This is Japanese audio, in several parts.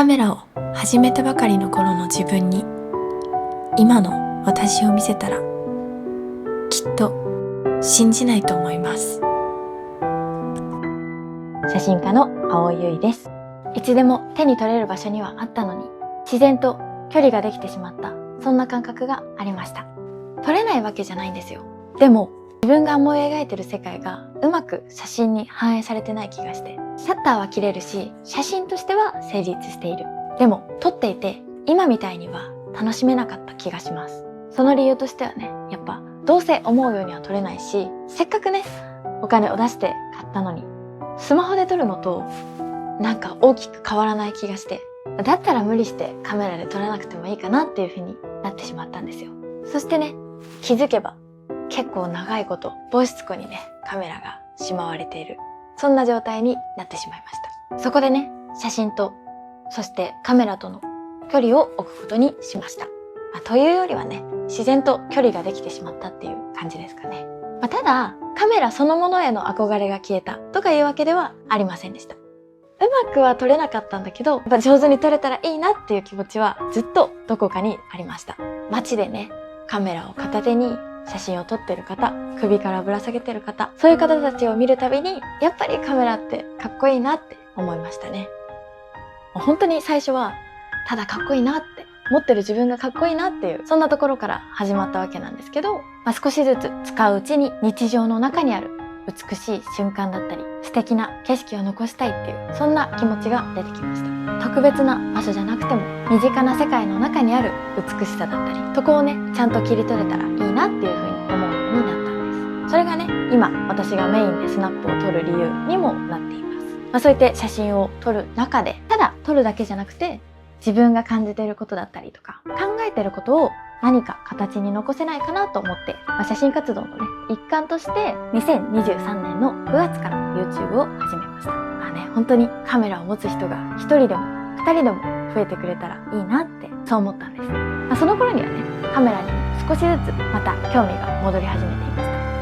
カメラを始めたばかりの頃の自分に今の私を見せたらきっと信じないと思います。写真家の青井優衣です。いつでも手に取れる場所にはあったのに自然と距離ができてしまった、そんな感覚がありました。撮れないわけじゃないんですよ。でも自分が思い描いてる世界がうまく写真に反映されてない気がして、シャッターは切れるし写真としては成立している。でも撮っていて今みたいには楽しめなかった気がします。その理由としてはね、やっぱどうせ思うようには撮れないし、せっかくねお金を出して買ったのにスマホで撮るのとなんか大きく変わらない気がして、だったら無理してカメラで撮らなくてもいいかなっていう風になってしまったんですよ。そしてね、気づけば結構長いこと防湿庫にねカメラがしまわれている、そんな状態になってしまいました。そこでね、写真とそしてカメラとの距離を置くことにしました。というよりはね、自然と距離ができてしまったっていう感じですかね。ただカメラそのものへの憧れが消えたとかいうわけではありませんでした。うまくは撮れなかったんだけど、上手に撮れたらいいなっていう気持ちはずっとどこかにありました。街でね、カメラを片手に写真を撮ってる方、首からぶら下げてる方、そういう方たちを見るたびにやっぱりカメラってかっこいいなって思いましたね。本当に最初はただかっこいいなって、持ってる自分がかっこいいなっていう、そんなところから始まったわけなんですけど、少しずつ使ううちに日常の中にある美しい瞬間だったり素敵な景色を残したいっていう、そんな気持ちが出てきました。特別な場所じゃなくても身近な世界の中にある美しさだったり、そこをねちゃんと切り取れたらいいなっていうふうに思うようになったんです。それがね、今私がメインでスナップを撮る理由にもなっています。そういって写真を撮る中で、ただ撮るだけじゃなくて自分が感じていることだったりとか考えていることを何か形に残せないかなと思って、写真活動のね一環として2023年の9月から YouTube を始めました。本当にカメラを持つ人が1人でも2人でも増えてくれたらいいなってそう思ったんです。その頃にはね、カメラに少しずつまた興味が戻り始めてい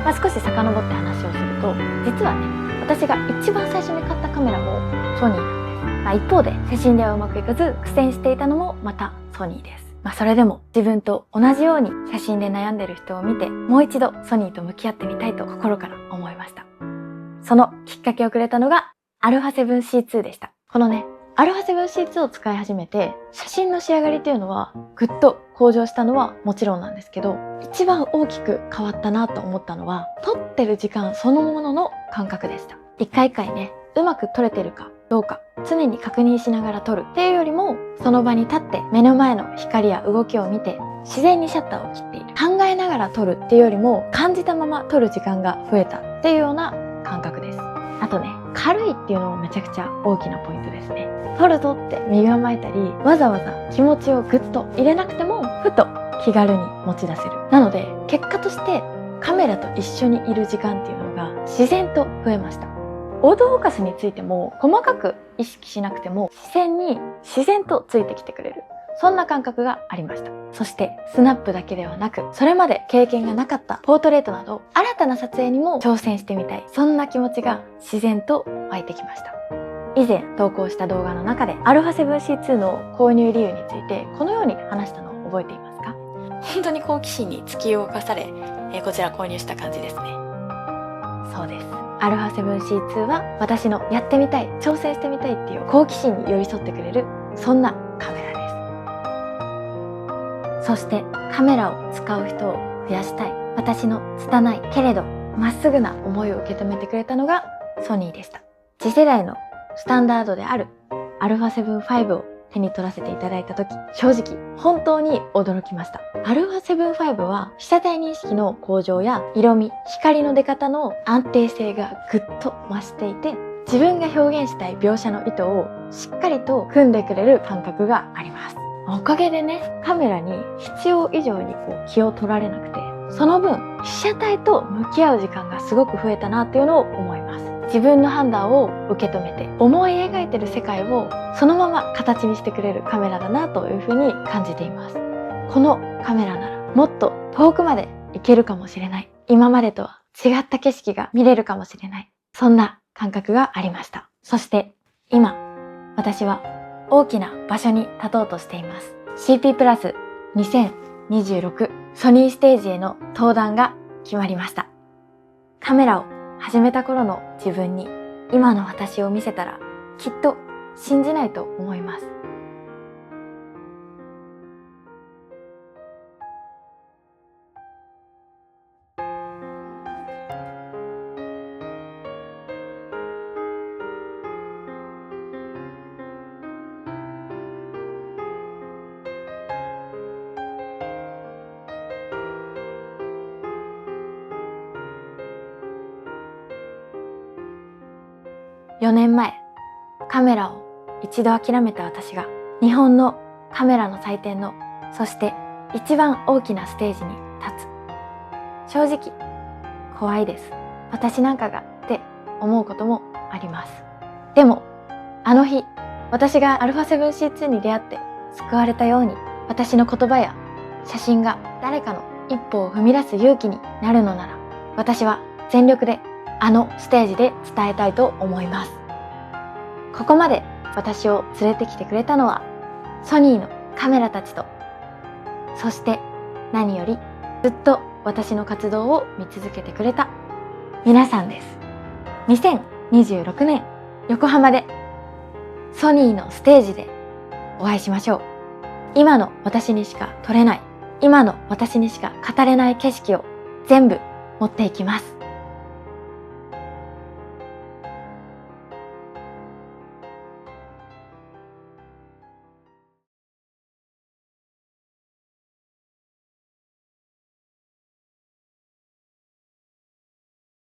ました。少し遡って話をすると、実はね、私が一番最初に買ったカメラもソニーなんです。一方で写真ではうまくいかず苦戦していたのもまたソニーです。それでも自分と同じように写真で悩んでる人を見て、もう一度ソニーと向き合ってみたいと心から思いました。そのきっかけをくれたのが α7C2 でした。このね α7C2 を使い始めて、写真の仕上がりというのはぐっと向上したのはもちろんなんですけど、一番大きく変わったなと思ったのは撮ってる時間そのものの感覚でした。一回一回ね、うまく撮れてるかどうか常に確認しながら撮るっていうよりも、その場に立って目の前の光や動きを見て自然にシャッターを切っている、考えながら撮るっていうよりも感じたまま撮る時間が増えたっていうような感覚です。あとね、軽いっていうのもめちゃくちゃ大きなポイントですね。撮るとって身構えたり、わざわざ気持ちをグッと入れなくてもふと気軽に持ち出せる。なので結果としてカメラと一緒にいる時間っていうのが自然と増えました。オートフォーカスについても細かく意識しなくても視線に自然とついてきてくれる、そんな感覚がありました。そしてスナップだけではなく、それまで経験がなかったポートレートなど新たな撮影にも挑戦してみたい、そんな気持ちが自然と湧いてきました。以前投稿した動画の中で α7C2 の購入理由についてこのように話したのを覚えていますか？本当に好奇心に突き動かされ、こちら購入した感じですね。そうです。α7C2 は私のやってみたい、挑戦してみたいっていう好奇心に寄り添ってくれる、そんなカメラです。そしてカメラを使う人を増やしたい、私の拙いけれどまっすぐな思いを受け止めてくれたのがソニーでした。次世代のスタンダードである α7V を手に取らせていただいた時、正直本当に驚きました。α7V は被写体認識の向上や色味、光の出方の安定性がぐっと増していて、自分が表現したい描写の意図をしっかりと組んでくれる感覚があります。おかげでね、カメラに必要以上に気を取られなくて、その分被写体と向き合う時間がすごく増えたなっていうのを思います。自分の判断を受け止めて思い描いてる世界をそのまま形にしてくれるカメラだなというふうに感じています。このカメラならもっと遠くまで行けるかもしれない、今までとは違った景色が見れるかもしれない、そんな感覚がありました。そして今私は大きな場所に立とうとしています。CP プラス2026ソニーステージへの登壇が決まりました。カメラを始めた頃の自分に今の私を見せたらきっと信じないと思います。4年前、カメラを一度諦めた私が日本のカメラの祭典の、そして一番大きなステージに立つ。正直、怖いです。私なんかがって思うこともあります。でも、あの日、私が α7C2 に出会って救われたように、私の言葉や写真が誰かの一歩を踏み出す勇気になるのなら、私は全力であのステージで伝えたいと思います。ここまで私を連れてきてくれたのはソニーのカメラたちと、そして何よりずっと私の活動を見続けてくれた皆さんです。2026年横浜でソニーのステージでお会いしましょう。今の私にしか撮れない、今の私にしか語れない景色を全部持っていきます。